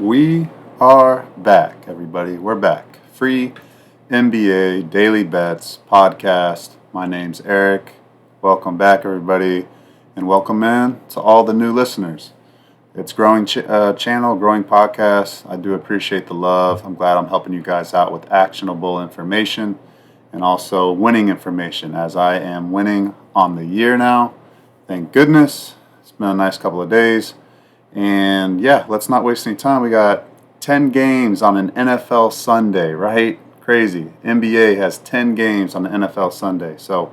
We are back, everybody. We're back. Free NBA Daily Bets podcast. My name's Eric. Welcome back, everybody, and welcome in to all the new listeners. It's growing channel, growing podcast. I do appreciate the love. I'm glad I'm helping you guys out with actionable information and also winning information, as I am winning on the year now. Thank goodness. It's been a nice couple of days. And yeah, let's not waste any time. We got 10 games on an NFL Sunday, right? Crazy. NBA has 10 games on the NFL Sunday. So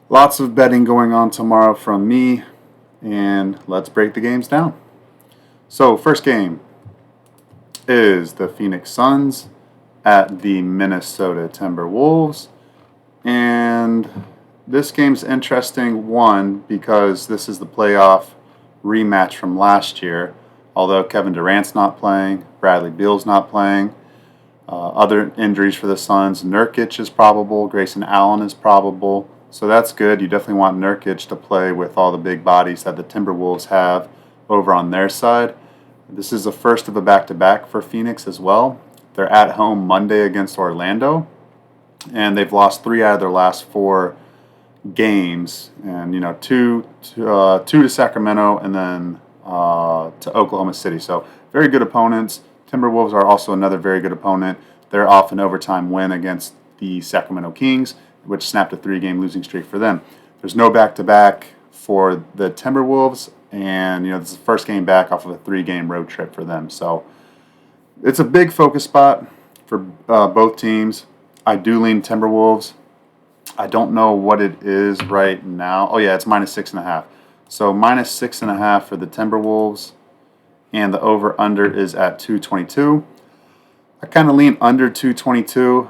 lots of betting going on tomorrow from me. And let's break the games down. So first game is the Phoenix Suns at the Minnesota Timberwolves. And this game's interesting, one, because this is the playoff rematch from last year, although Kevin Durant's not playing, Bradley Beal's not playing. Other injuries for the Suns, Nurkic is probable, Grayson Allen is probable, so that's good. You definitely want Nurkic to play with all the big bodies that the Timberwolves have over on their side. This is the first of a back-to-back for Phoenix as well. They're at home Monday against Orlando, and they've lost 3 out of their last 4 games, and two to Sacramento and then to Oklahoma City. So very good opponents. Timberwolves are also another very good opponent. They're off an overtime win against the Sacramento Kings, which snapped a 3-game losing streak for them. There's no back-to-back for the Timberwolves, and this is the first game back off of a 3-game road trip for them. So it's a big focus spot for both teams. I do lean Timberwolves. I don't know what it is right now. Oh, yeah, it's -6.5. So -6.5 for the Timberwolves, and the over-under is at 222. I kind of lean under 222.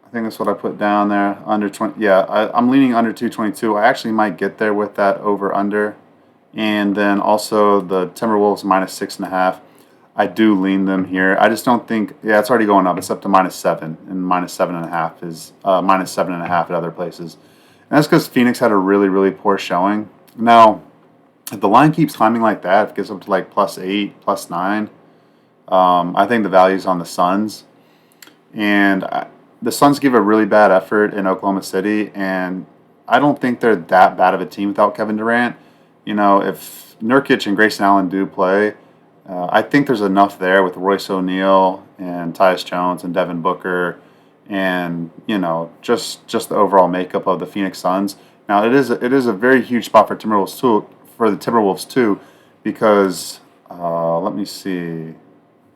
I think that's what I put down there, under 20. Yeah, I'm leaning under 222. I actually might get there with that over-under. And then also the Timberwolves -6.5. I do lean them here. I just don't think, it's already going up. It's up to -7, and -7.5 is -7.5 at other places. And that's because Phoenix had a really, really poor showing. Now, if the line keeps climbing like that, if it gets up to like +8, +9, I think the value's on the Suns. And the Suns give a really bad effort in Oklahoma City, and I don't think they're that bad of a team without Kevin Durant. If Nurkic and Grayson Allen do play, I think there's enough there with Royce O'Neal and Tyus Jones and Devin Booker, and just the overall makeup of the Phoenix Suns. Now it is a very huge spot for the Timberwolves too, because let me see.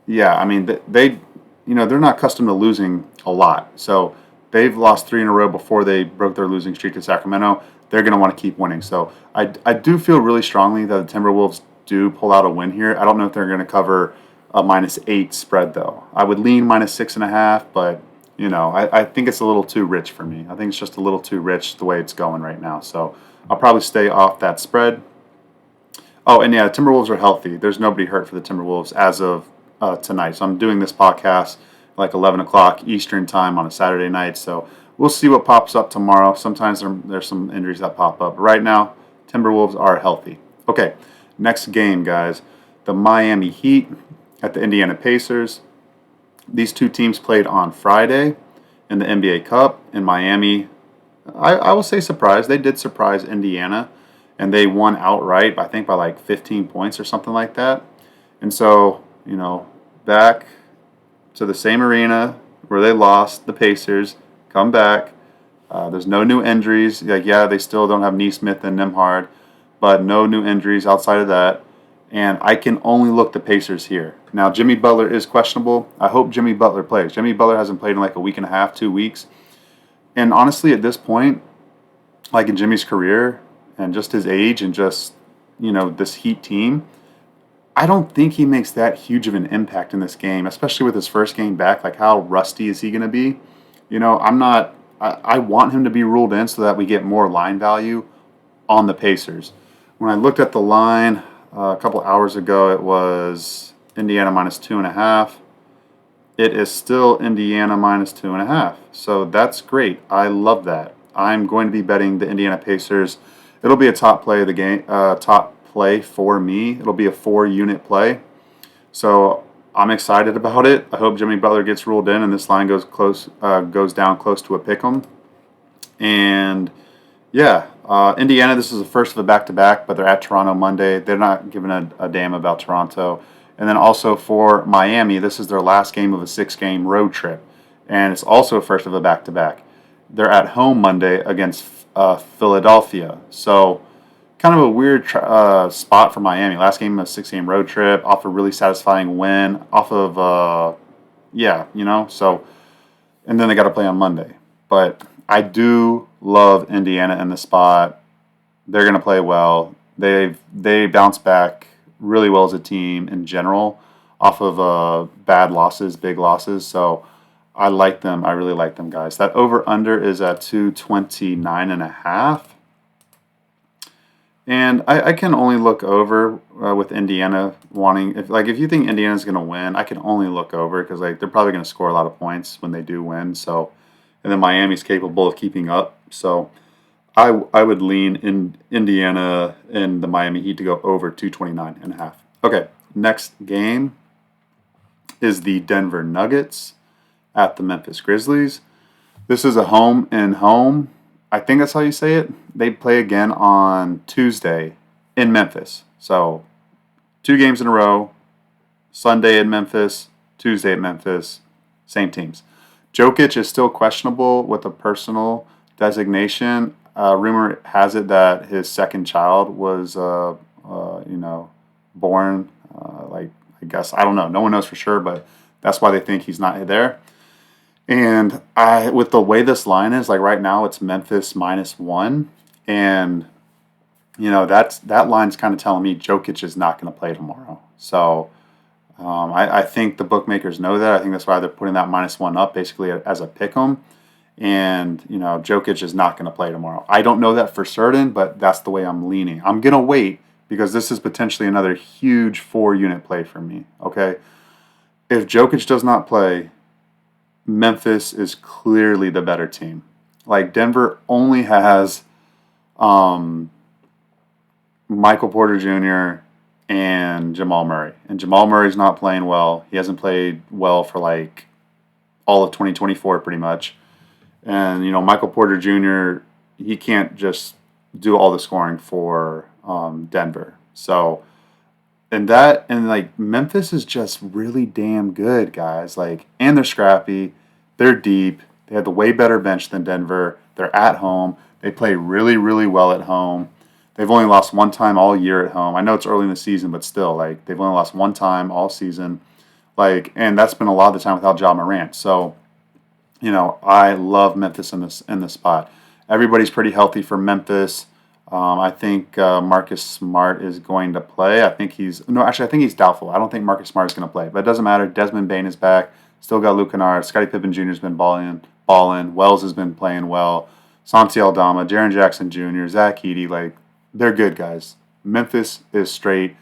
Yeah, I mean they they're not accustomed to losing a lot, so they've lost 3 in a row before they broke their losing streak to Sacramento. They're going to want to keep winning. So I do feel really strongly that the Timberwolves do pull out a win here. I don't know if they're going to cover a -8 spread, though. I would lean -6.5, but I think it's a little too rich for me. I think it's just a little too rich the way it's going right now. So I'll probably stay off that spread. Oh, and yeah, Timberwolves are healthy. There's nobody hurt for the Timberwolves as of tonight. So I'm doing this podcast like 11 o'clock Eastern time on a Saturday night. So we'll see what pops up tomorrow. Sometimes there's some injuries that pop up. But right now, Timberwolves are healthy. Okay. Next game, guys, the Miami Heat at the Indiana Pacers. These two teams played on Friday in the NBA Cup in Miami. I will say surprised. They did surprise Indiana, and they won outright, I think by like 15 points or something like that. And so, back to the same arena where they lost, the Pacers come back. There's no new injuries. They still don't have Neesmith and Nembhard, but no new injuries outside of that. And I can only look the Pacers here. Now, Jimmy Butler is questionable. I hope Jimmy Butler plays. Jimmy Butler hasn't played in like a week and a half, 2 weeks. And honestly, at this point, like in Jimmy's career and just his age and just, this Heat team, I don't think he makes that huge of an impact in this game, especially with his first game back. Like, how rusty is he going to be? I want him to be ruled in so that we get more line value on the Pacers. When I looked at the line a couple hours ago, it was Indiana -2.5. It is still Indiana -2.5. So that's great. I love that. I'm going to be betting the Indiana Pacers. It'll be a top play of the game, top play for me. It'll be a 4-unit play. So I'm excited about it. I hope Jimmy Butler gets ruled in and this line goes down close to a pick 'em. And yeah, Indiana, this is the first of a back-to-back, but they're at Toronto Monday. They're not giving a damn about Toronto. And then also for Miami, this is their last game of a 6-game road trip. And it's also a first of a back-to-back. They're at home Monday against Philadelphia. So kind of a weird spot for Miami. Last game of a 6-game road trip, off a really satisfying win, off of, so, and then they got to play on Monday. But I do love Indiana in the spot. They're going to play well. They bounce back really well as a team in general off of bad losses, big losses. So I like them. I really like them, guys. That over-under is at 229.5. And I can only look over with Indiana wanting, if you think Indiana's going to win, I can only look over because they're probably going to score a lot of points when they do win. So, and then Miami's capable of keeping up. So I would lean in Indiana and the Miami Heat to go over 229.5. Okay, next game is the Denver Nuggets at the Memphis Grizzlies. This is a home and home. I think that's how you say it. They play again on Tuesday in Memphis. So 2 games in a row. Sunday in Memphis, Tuesday at Memphis, same teams. Jokic is still questionable with a personal designation. Rumor has it that his second child was, born. I guess, I don't know. No one knows for sure, but that's why they think he's not there. And with the way this line is, like right now, it's Memphis -1, and that line's kind of telling me Jokic is not going to play tomorrow. So I think the bookmakers know that. I think that's why they're putting that -1 up, basically as a pick 'em. And Jokic is not going to play tomorrow. I don't know that for certain, but that's the way I'm leaning. I'm going to wait because this is potentially another huge 4-unit play for me. Okay, if Jokic does not play, Memphis is clearly the better team. Like Denver only has Michael Porter Jr. and Jamal Murray. And Jamal Murray's not playing well. He hasn't played well for like all of 2024 pretty much. And, Michael Porter Jr., he can't just do all the scoring for Denver. So, and Memphis is just really damn good, guys. And they're scrappy. They're deep. They have the way better bench than Denver. They're at home. They play really, really well at home. They've only lost one time all year at home. I know it's early in the season, but still, they've only lost one time all season. And that's been a lot of the time without Ja Morant. So, I love Memphis in this spot. Everybody's pretty healthy for Memphis. I think Marcus Smart is going to play. I think he's doubtful. I don't think Marcus Smart is going to play, but it doesn't matter. Desmond Bane is back. Still got Luke Kennard. Scottie Pippen Jr. has been balling. Wells has been playing well. Santi Aldama, Jaren Jackson Jr., Zach Edey, they're good guys. Memphis is straight.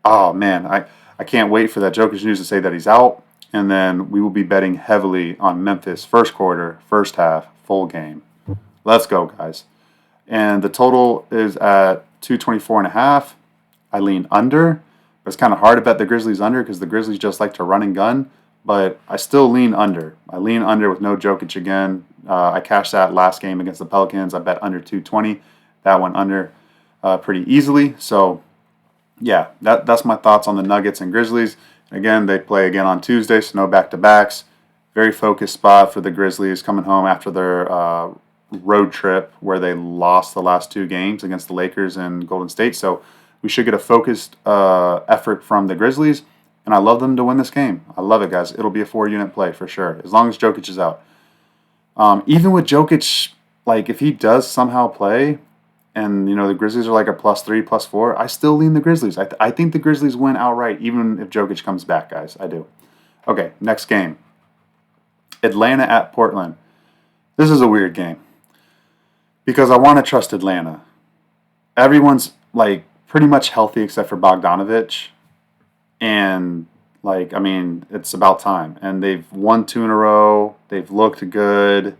Oh man, I can't wait for that Jokic news to say that he's out. And then we will be betting heavily on Memphis first quarter, first half, full game. Let's go, guys. And the total is at 224.5. I lean under. But it's kind of hard to bet the Grizzlies under because the Grizzlies just like to run and gun. But I still lean under. I lean under with no Jokic again. I cashed that last game against the Pelicans. I bet under 220. That went under pretty easily. So, yeah, that's my thoughts on the Nuggets and Grizzlies. Again, they play again on Tuesday, so no back-to-backs. Very focused spot for the Grizzlies coming home after their road trip where they lost the last 2 games against the Lakers and Golden State. So we should get a focused effort from the Grizzlies, and I love them to win this game. I love it, guys. It'll be a 4-unit play for sure, as long as Jokic is out. Even with Jokic, if he does somehow play, and the Grizzlies are a +3, +4, I still lean the Grizzlies. I think the Grizzlies win outright, even if Jokic comes back, guys. I do. Okay, next game. Atlanta at Portland. This is a weird game because I want to trust Atlanta. Everyone's pretty much healthy except for Bogdanovich, and it's about time. And they've won 2 in a row. They've looked good.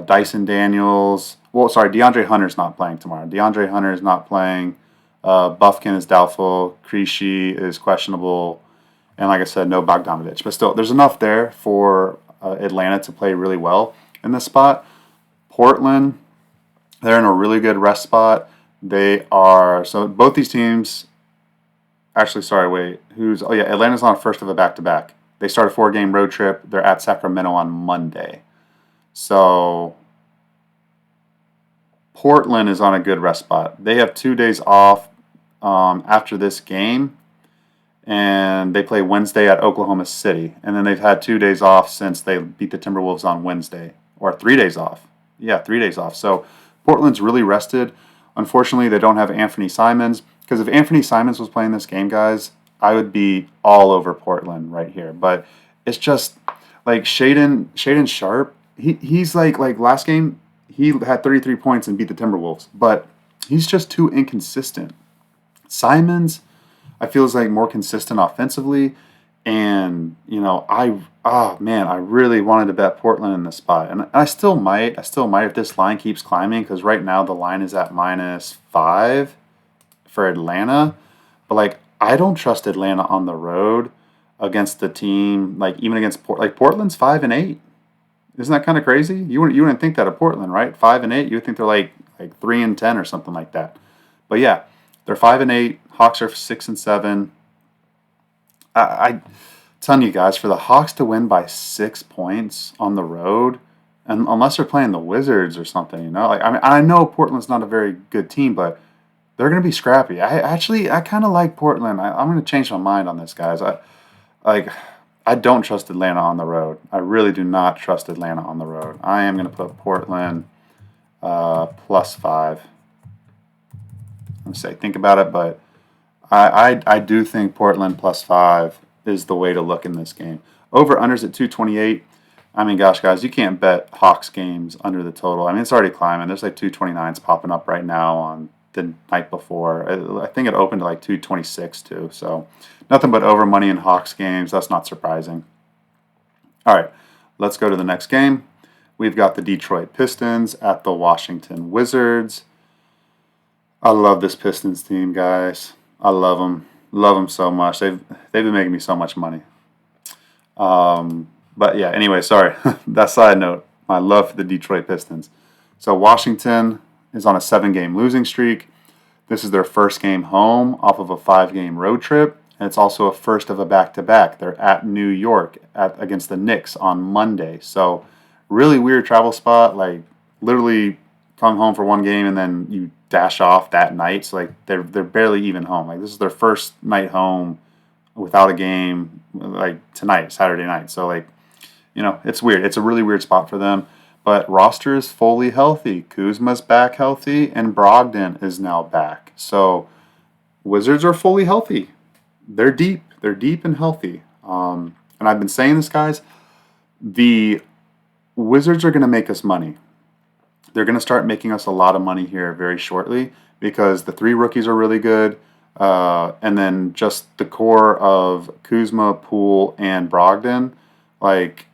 Dyson Daniels. DeAndre Hunter's not playing tomorrow. DeAndre Hunter is not playing. Buffkin is doubtful. Krejci is questionable. And like I said, no Bogdanovich. But still, there's enough there for Atlanta to play really well in this spot. Portland, they're in a really good rest spot. So both these teams, actually, sorry, wait. Atlanta's on first of a back-to-back. They start a 4-game road trip. They're at Sacramento on Monday. So Portland is on a good rest spot. They have 2 days off after this game, and they play Wednesday at Oklahoma City. And then they've had 2 days off since they beat the Timberwolves on Wednesday, or 3 days off. Yeah, 3 days off. So Portland's really rested. Unfortunately, they don't have Anthony Simons, because if Anthony Simons was playing this game, guys, I would be all over Portland right here. But it's just like Shaedon Sharpe. He's like last game, he had 33 points and beat the Timberwolves, but he's just too inconsistent. Simons, I feel, is like more consistent offensively, and I really wanted to bet Portland in this spot, and I still might if this line keeps climbing, because right now the line is at -5 for Atlanta, but like I don't trust Atlanta on the road against the team, like even against Portland's 5-8. Isn't that kind of crazy? You wouldn't think that of Portland, right? 5-8. You would think they're like 3-10 or something like that. But yeah, they're 5-8. Hawks are 6-7. I'm telling you guys, for the Hawks to win by 6 points on the road, and unless they're playing the Wizards or something, I know Portland's not a very good team, but they're going to be scrappy. I kind of like Portland. I'm going to change my mind on this, guys. I don't trust Atlanta on the road. I really do not trust Atlanta on the road. I am going to put Portland +5. I'm going to say think about it, but I do think Portland +5 is the way to look in this game. Over-unders at 228. I mean, gosh, guys, you can't bet Hawks games under the total. I mean, it's already climbing. There's like 229s popping up right now on the night before. I think it opened to like 226 too. So nothing but over money in Hawks games. That's not surprising. All right, let's go to the next game. We've got the Detroit Pistons at the Washington Wizards. I love this Pistons team, guys. I love them. Love them so much. They've been making me so much money. But yeah, anyway, sorry. That side note. My love for the Detroit Pistons. So Washington is on a 7-game losing streak. This is their first game home off of a 5-game road trip. And it's also a first of a back-to-back. They're at New York against the Knicks on Monday. So really weird travel spot. Like literally come home for one game and then you dash off that night. So like they're barely even home. Like this is their first night home without a game, like tonight, Saturday night. So like, it's weird. It's a really weird spot for them. But roster is fully healthy. Kuzma's back healthy, and Brogdon is now back. So Wizards are fully healthy. They're deep. They're deep and healthy. And I've been saying this, guys. The Wizards are going to make us money. They're going to start making us a lot of money here very shortly because the 3 rookies are really good. And then just the core of Kuzma, Poole, and Brogdon, like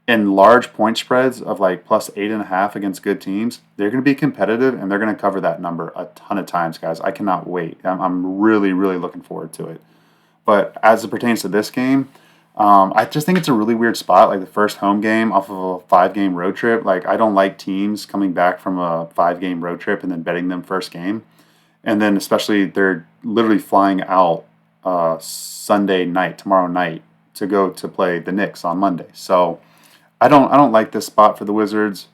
in large point spreads of like +8.5 against good teams, they're going to be competitive and they're going to cover that number a ton of times, guys. I cannot wait. I'm really, really looking forward to it. But as it pertains to this game, I just think it's a really weird spot. Like the first home game off of a 5-game road trip. Like I don't like teams coming back from a 5-game road trip and then betting them first game. And then especially they're literally flying out Sunday night, tomorrow night, to go to play the Knicks on Monday. So I don't like this spot for the Wizards.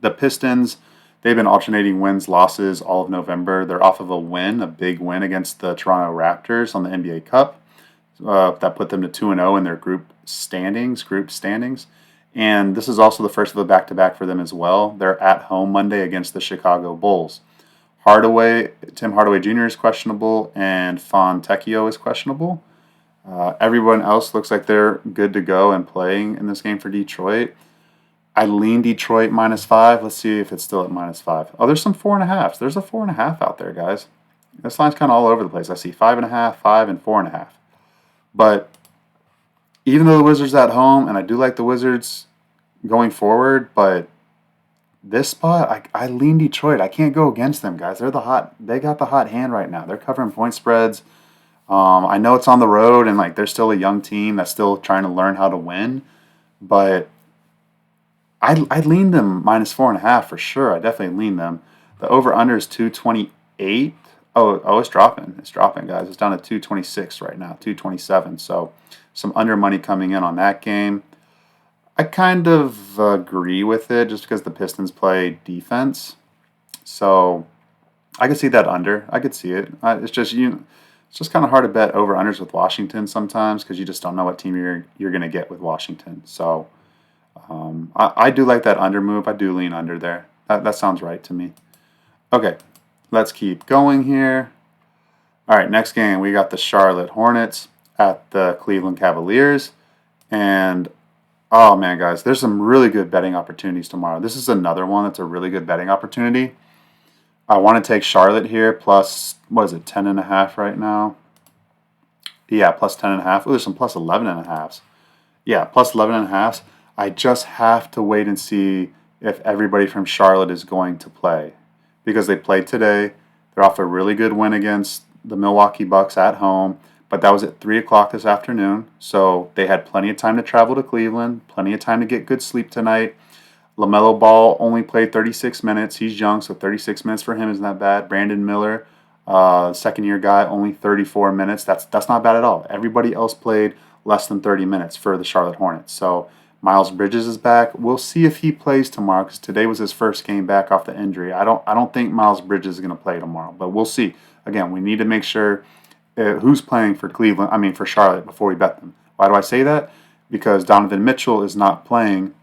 The Pistons, they've been alternating wins, losses all of November. They're off of a big win against the Toronto Raptors on the NBA Cup. That put them to 2-0 in their group standings. And this is also the first of a back-to-back for them as well. They're at home Monday against the Chicago Bulls. Tim Hardaway Jr. is questionable, and Fontecchio is questionable. Everyone else looks like they're good to go and playing in this game for Detroit. I lean Detroit -5. Let's see if it's still at -5. Oh, there's some 4.5s. There's a 4.5 out there, guys. This line's kind of all over the place. I see 5.5, 5, and 4.5. But even though the Wizards are at home, and I do like the Wizards going forward, but this spot, I lean Detroit. I can't go against them, guys. They got the hot hand right now. They're covering point spreads. I know it's on the road and like they're still a young team that's still trying to learn how to win, but I'd lean them -4.5 for sure. I definitely lean them. The over under is 228. Oh, it's dropping. It's dropping, guys. It's down to 226 right now, 227. So some under money coming in on that game. I kind of agree with it just because the Pistons play defense. So I could see that under. I could see it. It's just kind of hard to bet over unders with Washington sometimes because you just don't know what team you're going to get with Washington. So I do like that under move. I do lean under there. That sounds right to me. Okay, let's keep going here. All right, next game we got the Charlotte Hornets at the Cleveland Cavaliers, and oh man, guys, there's some really good betting opportunities tomorrow. This is another one that's a really good betting opportunity. I want to take Charlotte here plus, what is it, 10.5 right now? Yeah, plus 10.5. Oh, there's some plus 11.5s. Yeah, plus 11.5s. I just have to wait and see if everybody from Charlotte is going to play because they played today. They're off a really good win against the Milwaukee Bucks at home, but that was at 3 o'clock this afternoon. So they had plenty of time to travel to Cleveland, plenty of time to get good sleep tonight. LaMelo Ball only played 36 minutes. He's young, so 36 minutes for him isn't that bad. Brandon Miller, second-year guy, only 34 minutes. That's not bad at all. Everybody else played less than 30 minutes for the Charlotte Hornets. So Miles Bridges is back. We'll see if he plays tomorrow because today was his first game back off the injury. I don't think Miles Bridges is going to play tomorrow, but we'll see. Again, we need to make sure who's playing for Cleveland. I mean for Charlotte before we bet them. Why do I say that? Because Donovan Mitchell is not playing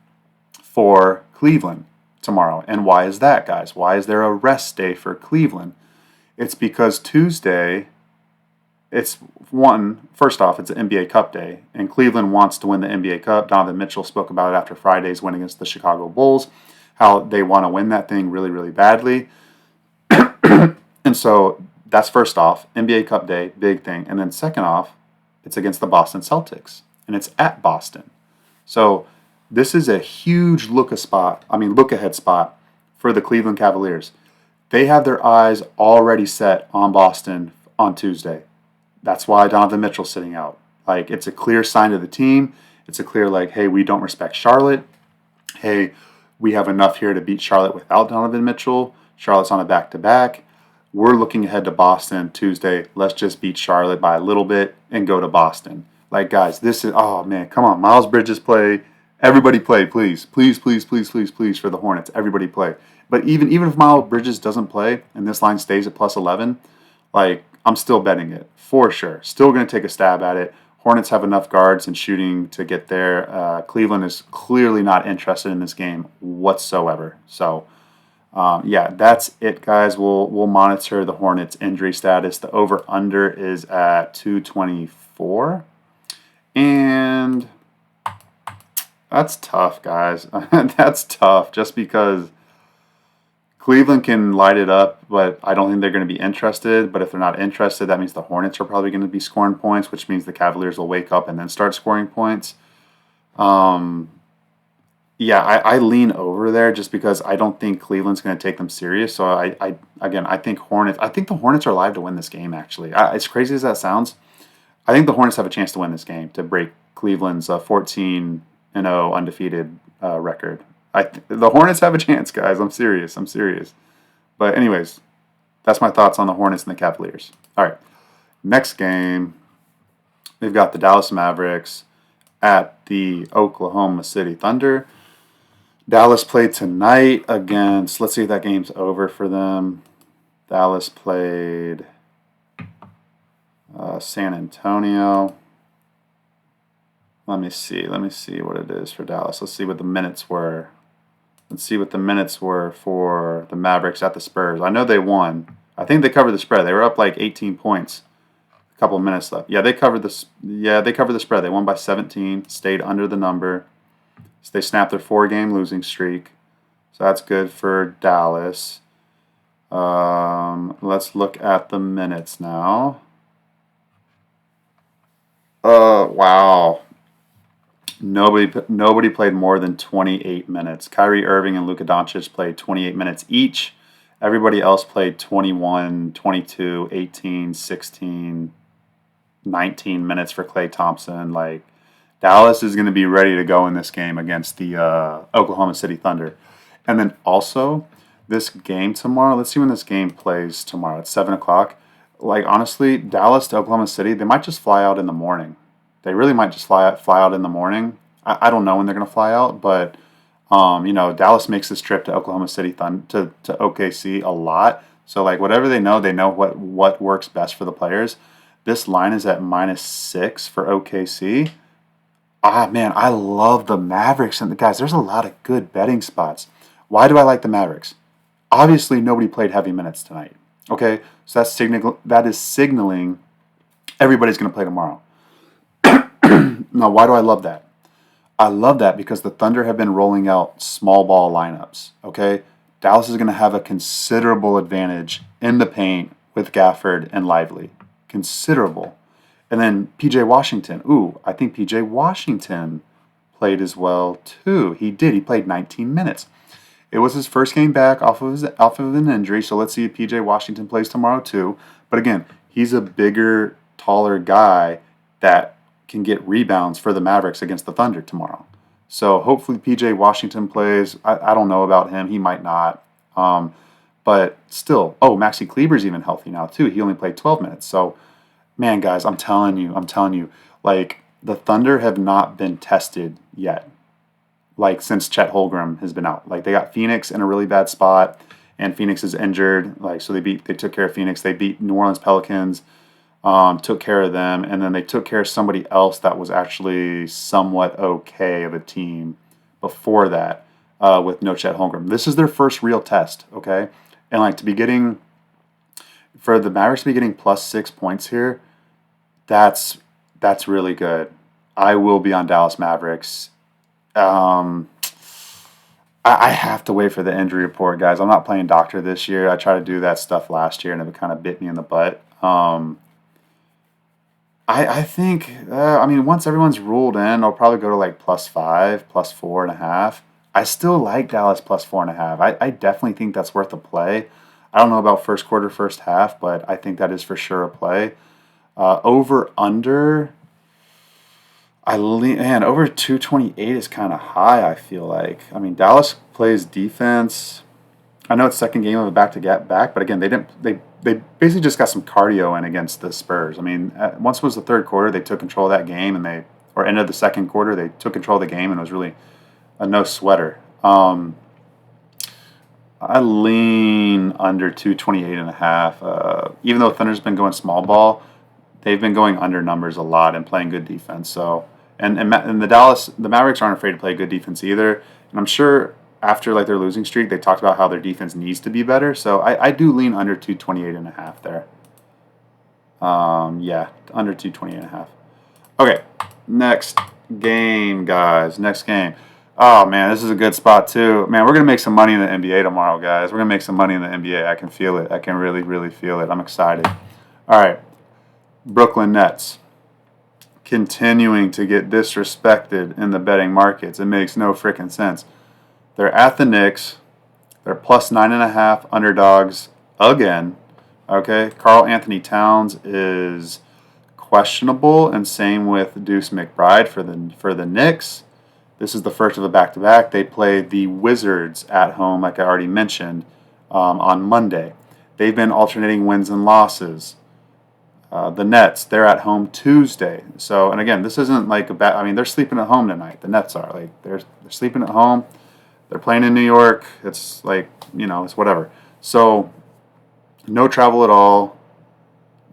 for Cleveland tomorrow. And why is that, guys? Why is there a rest day for Cleveland? It's because Tuesday, first off, it's an NBA Cup day, and Cleveland wants to win the NBA Cup. Donovan Mitchell spoke about it after Friday's win against the Chicago Bulls, how they want to win that thing really, really badly. And so that's first off, NBA Cup day, big thing. And then second off, it's against the Boston Celtics, and it's at Boston. So this is a huge look ahead spot for the Cleveland Cavaliers. They have their eyes already set on Boston on Tuesday. That's why Donovan Mitchell's sitting out. Like, it's a clear sign to the team. It's a clear, like, hey, we don't respect Charlotte. Hey, we have enough here to beat Charlotte without Donovan Mitchell. Charlotte's on a back-to-back. We're looking ahead to Boston Tuesday. Let's just beat Charlotte by a little bit and go to Boston. Like, guys, oh, man, come on. Miles Bridges play. Everybody play, please. Please, please, please, please, please, for the Hornets. Everybody play. But even if Miles Bridges doesn't play and this line stays at plus 11, like, I'm still betting it for sure. Still going to take a stab at it. Hornets have enough guards and shooting to get there. Cleveland is clearly not interested in this game whatsoever. So, yeah, that's it, guys. We'll monitor the Hornets' injury status. The over/under is at 224. And that's tough, guys. That's tough just because Cleveland can light it up, but I don't think they're going to be interested. But if they're not interested, that means the Hornets are probably going to be scoring points, which means the Cavaliers will wake up and then start scoring points. Yeah, I lean over there just because I don't think Cleveland's going to take them serious. So I think Hornets. I think the Hornets are live to win this game. Actually, as crazy as that sounds, I think the Hornets have a chance to win this game to break Cleveland's 14-0 undefeated record. The Hornets have a chance, guys. I'm serious. But anyways, that's my thoughts on the Hornets and the Cavaliers. All right, next game, we've got the Dallas Mavericks at the Oklahoma City Thunder. Dallas played tonight against, let's see if that game's over for them. Dallas played San Antonio. Let me see what it is for Dallas. Let's see what the minutes were. Let's see what the minutes were for the Mavericks at the Spurs. I know they won. I think they covered the spread. They were up like 18 points. A couple of minutes left. Yeah, they covered the spread. They won by 17, stayed under the number. So they snapped their 4-game losing streak. So that's good for Dallas. Let's look at the minutes now. Wow. Nobody played more than 28 minutes. Kyrie Irving and Luka Doncic played 28 minutes each. Everybody else played 21, 22, 18, 16. 19 minutes for Klay Thompson. Like, Dallas is going to be ready to go in this game against the Oklahoma City Thunder. And then also, this game tomorrow, let's see when this game plays tomorrow. It's 7 o'clock. Like, honestly, Dallas to Oklahoma City, they might just fly out in the morning. They really might just fly out in the morning. I don't know when they're going to fly out, but, Dallas makes this trip to Oklahoma City to OKC a lot. So, like, whatever they know what works best for the players. This line is at -6 for OKC. Ah, man, I love the Mavericks. And guys, there's a lot of good betting spots. Why do I like the Mavericks? Obviously, nobody played heavy minutes tonight. Okay, so that is signaling everybody's going to play tomorrow. Now, why do I love that? I love that because the Thunder have been rolling out small ball lineups. Okay, Dallas is going to have a considerable advantage in the paint with Gafford and Lively. Considerable. And then PJ Washington. Ooh, I think PJ Washington played as well too. He did. He played 19 minutes. It was his first game back off of an injury. So let's see if PJ Washington plays tomorrow too. But again, he's a bigger, taller guy that can get rebounds for the Mavericks against the Thunder tomorrow. So hopefully PJ Washington plays. I don't know about him. He might not. But still, Maxi Kleber's even healthy now too. He only played 12 minutes. So, man, guys, I'm telling you, like, the Thunder have not been tested yet, like, since Chet Holmgren has been out. Like, they got Phoenix in a really bad spot, and Phoenix is injured. Like, so they took care of Phoenix. They beat New Orleans Pelicans, took care of them, and then they took care of somebody else that was actually somewhat okay of a team before that with no Chet Holmgren. This is their first real test, okay? And, like, for the Mavericks to be getting +6 points here, that's really good. I will be on Dallas Mavericks. I have to wait for the injury report, guys. I'm not playing doctor this year. I tried to do that stuff last year, and it kind of bit me in the butt. I think, once everyone's ruled in, I'll probably go to like +5, +4.5. I still like Dallas +4.5. I definitely think that's worth a play. I don't know about first quarter, first half, but I think that is for sure a play. Over under, over 228 is kind of high, I feel like. I mean, Dallas plays defense. I know it's second game of a back-to-back, but again, they basically just got some cardio in against the Spurs. I mean, once it was the third quarter, they took control of that game, or end of the second quarter, they took control of the game, and it was really a no sweater. I lean under 228.5. Even though Thunder's been going small ball, they've been going under numbers a lot and playing good defense. So, and the Mavericks aren't afraid to play good defense either. And I'm sure after like their losing streak, they talked about how their defense needs to be better. So I do lean under 228.5 there. Under 228.5. Okay, next game, guys. Next game. Oh, man, this is a good spot, too. Man, we're going to make some money in the NBA tomorrow, guys. We're going to make some money in the NBA. I can feel it. I can really, really feel it. I'm excited. All right. Brooklyn Nets continuing to get disrespected in the betting markets. It makes no freaking sense. They're at the Knicks. They're +9.5 underdogs again. Okay. Karl Anthony Towns is questionable, and same with Deuce McBride for the Knicks. This is the first of a back-to-back. They play the Wizards at home, like I already mentioned, on Monday. They've been alternating wins and losses. The Nets, they're at home Tuesday. So, and again, this isn't like they're sleeping at home tonight. The Nets are. Like, they're sleeping at home. They're playing in New York. It's like, it's whatever. So, no travel at all.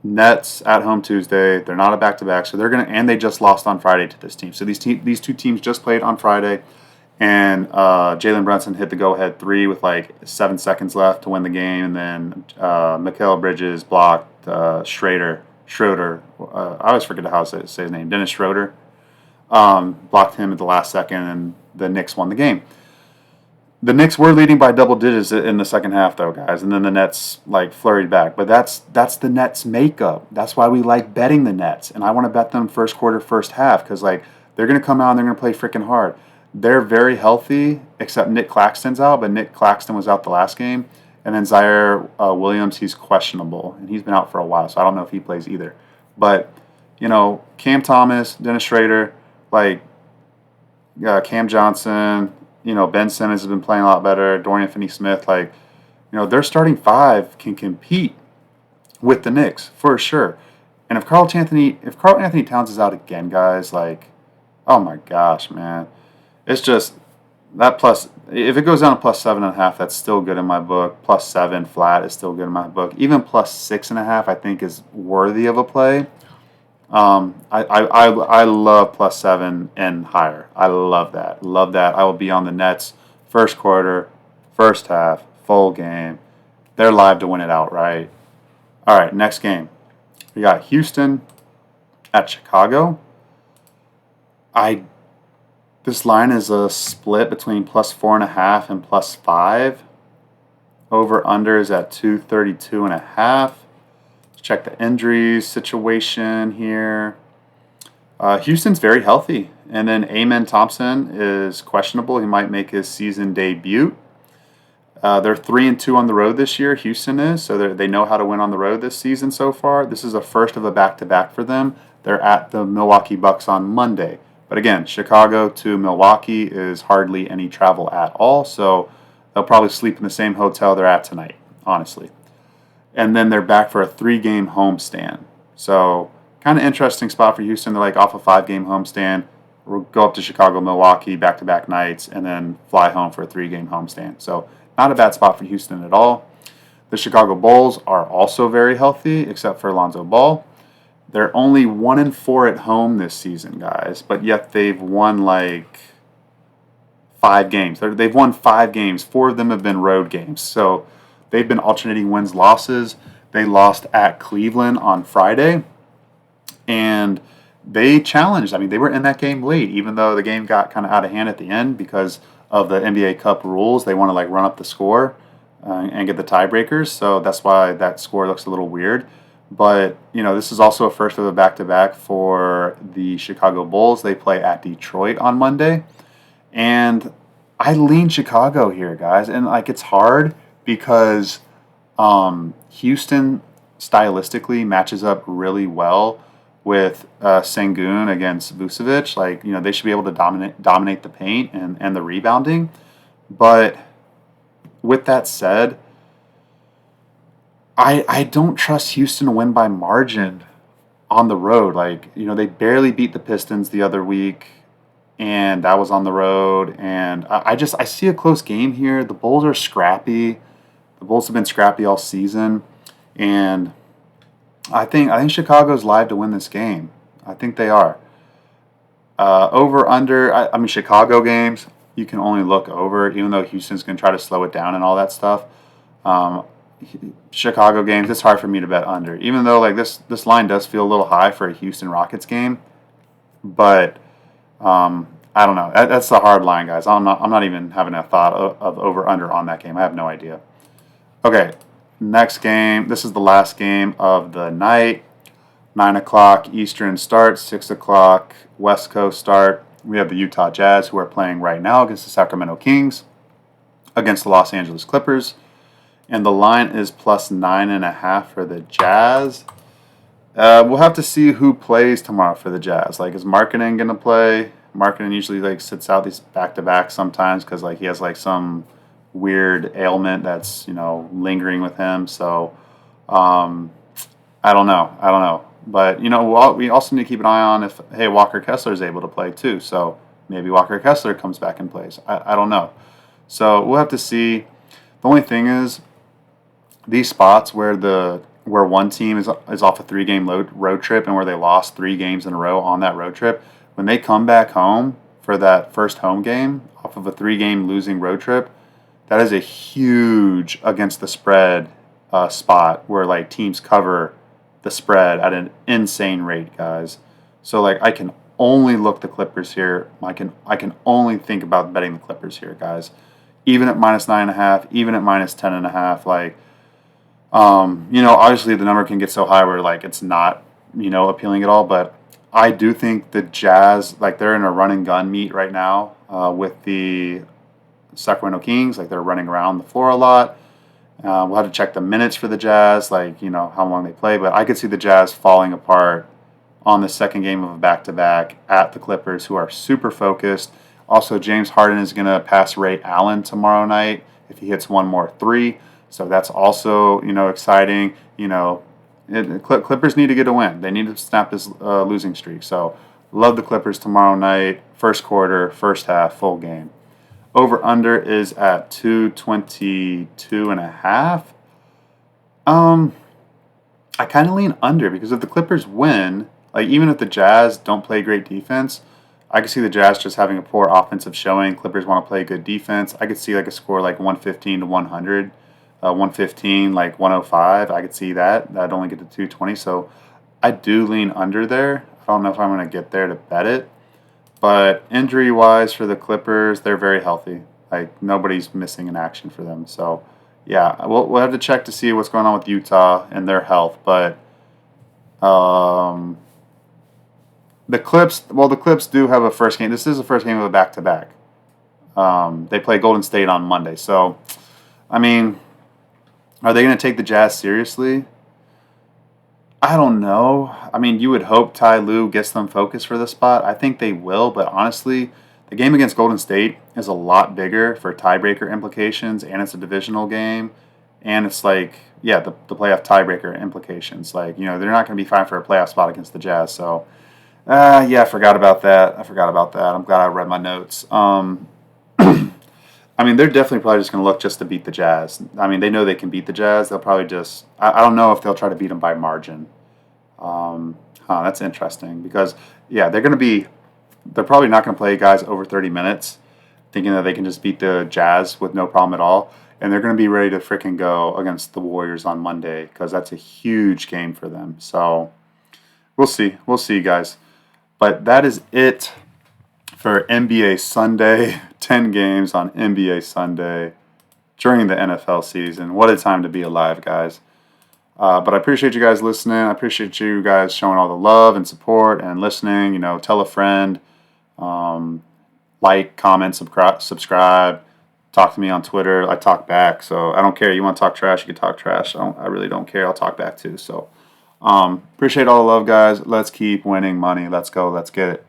Nets at home Tuesday. They're not a back-to-back, so and they just lost on Friday to this team. So these two teams just played on Friday, and Jalen Brunson hit the go-ahead 3 with like 7 seconds left to win the game, and then Mikal Bridges blocked Schroeder. I always forget how to say his name. Dennis Schroeder blocked him at the last second, and the Knicks won the game. The Knicks were leading by double digits in the second half, though, guys, and then the Nets flurried back. But that's the Nets' makeup. That's why we like betting the Nets, and I want to bet them first quarter, first half, because they're going to come out and they're going to play freaking hard. They're very healthy, except Nick Claxton's out, but Nick Claxton was out the last game, and then Zaire Williams, he's questionable, and he's been out for a while, so I don't know if he plays either. But Cam Thomas, Dennis Schrader, like Cam Johnson, Ben Simmons has been playing a lot better. Dorian Finney-Smith, like, their starting five can compete with the Knicks for sure. And if Karl Anthony Towns is out again, guys, like, oh my gosh, man, it's just that plus. If it goes down to plus 7.5, that's still good in my book. Plus 7 flat is still good in my book. Even plus 6.5, I think, is worthy of a play. I love plus 7 and higher. I love that. Love that. I will be on the Nets first quarter, first half, full game. They're live to win it outright. All right, next game. We got Houston at Chicago. This line is a split between plus 4.5 and plus 5. Over under is at 232.5. Check the injuries situation here. Houston's very healthy. And then Amen Thompson is questionable. He might make his season debut. They're 3-2 on the road this year. Houston is, so they know how to win on the road this season so far. This is a first of a back-to-back for them. They're at the Milwaukee Bucks on Monday. But again, Chicago to Milwaukee is hardly any travel at all, so they'll probably sleep in the same hotel they're at tonight, honestly. And then they're back for a 3-game homestand. So kind of interesting spot for Houston. They're like off a 5-game homestand. We'll go up to Chicago, Milwaukee, back-to-back nights, and then fly home for a 3-game homestand. So not a bad spot for Houston at all. The Chicago Bulls are also very healthy, except for Alonzo Ball. They're only 1-4 at home this season, guys, but yet they've won like 5 games. They've won 5 games. 4 of them have been road games. So they've been alternating wins, losses. They lost at Cleveland on Friday, and they challenged. I mean, they were in that game late, even though the game got kind of out of hand at the end because of the NBA Cup rules. They want to like run up the score and get the tiebreakers. So that's why that score looks a little weird. But, this is also a first of a back-to-back for the Chicago Bulls. They play at Detroit on Monday. And I lean Chicago here, guys. And, like, it's hard because Houston stylistically matches up really well with Sengun against Vucevic. Like, they should be able to dominate the paint and the rebounding. But with that said, I don't trust Houston to win by margin on the road. Like, they barely beat the Pistons the other week, and that was on the road. And I see a close game here. The Bulls are scrappy. The Bulls have been scrappy all season, and I think Chicago's live to win this game. I think they are. Over under. I mean, Chicago games you can only look over, even though Houston's going to try to slow it down and all that stuff. Chicago games, it's hard for me to bet under, even though like this line does feel a little high for a Houston Rockets game. But I don't know. That's the hard line, guys. I'm not even having a thought of over under on that game. I have no idea. Okay, next game. This is the last game of the night. 9:00 Eastern start, 6:00 West Coast start. We have the Utah Jazz, who are playing right now against the Sacramento Kings, against the Los Angeles Clippers. And the line is plus 9.5 for the Jazz. We'll have to see who plays tomorrow for the Jazz. Like, is Markkanen going to play? Markkanen usually like sits out these back-to-backs sometimes because like he has like some weird ailment that's lingering with him. So I don't know. But we also need to keep an eye on if Walker Kessler is able to play too. So maybe Walker Kessler comes back and plays. I don't know. So we'll have to see. The only thing is, these spots where one team is off a 3-game road trip and where they lost 3 games in a row on that road trip, when they come back home for that first home game off of a 3-game losing road trip, that is a huge against the spread spot where like teams cover the spread at an insane rate, guys. So like I can only look the Clippers here. I can only think about betting the Clippers here, guys. Even at minus 9.5, even at minus 10.5, like. Obviously the number can get so high where like it's not, appealing at all. But I do think the Jazz, like they're in a run and gun meet right now with the Sacramento Kings. Like they're running around the floor a lot. We'll have to check the minutes for the Jazz, like how long they play. But I could see the Jazz falling apart on the second game of a back-to-back at the Clippers, who are super focused. Also, James Harden is going to pass Ray Allen tomorrow night if he hits one more three. So that's also, exciting. Clippers need to get a win. They need to snap this losing streak. So love the Clippers tomorrow night. First quarter, first half, full game. Over under is at 222.5. I kind of lean under because if the Clippers win, like even if the Jazz don't play great defense, I could see the Jazz just having a poor offensive showing. Clippers want to play good defense. I could see like a score like 115 to 100, 115 like 105. I could see that. That'd only get to 220. So I do lean under there. I don't know if I'm going to get there to bet it. But injury-wise for the Clippers, they're very healthy. Like nobody's missing in action for them. So yeah, we'll have to check to see what's going on with Utah and their health. But the Clips do have a first game. This is the first game of a back-to-back. They play Golden State on Monday. So, I mean, are they going to take the Jazz seriously? I don't know. I mean, you would hope Ty Lue gets them focused for the spot. I think they will, but honestly, the game against Golden State is a lot bigger for tiebreaker implications, and it's a divisional game, and it's like, yeah, the playoff tiebreaker implications. Like, they're not going to be fighting for a playoff spot against the Jazz. So, yeah, I forgot about that. I'm glad I read my notes. I mean, they're definitely probably just going to look just to beat the Jazz. I mean, they know they can beat the Jazz. They'll probably just – I don't know if they'll try to beat them by margin. That's interesting because, yeah, they're probably not going to play guys over 30 minutes thinking that they can just beat the Jazz with no problem at all. And they're going to be ready to freaking go against the Warriors on Monday because that's a huge game for them. So we'll see. We'll see, guys. But that is it for NBA Sunday. 10 games on NBA Sunday during the NFL season. What a time to be alive, guys. But I appreciate you guys listening. I appreciate you guys showing all the love and support and listening. Tell a friend. Like, comment, subscribe. Talk to me on Twitter. I talk back, so I don't care. You want to talk trash, you can talk trash. I really don't care. I'll talk back too. So appreciate all the love, guys. Let's keep winning money. Let's go. Let's get it.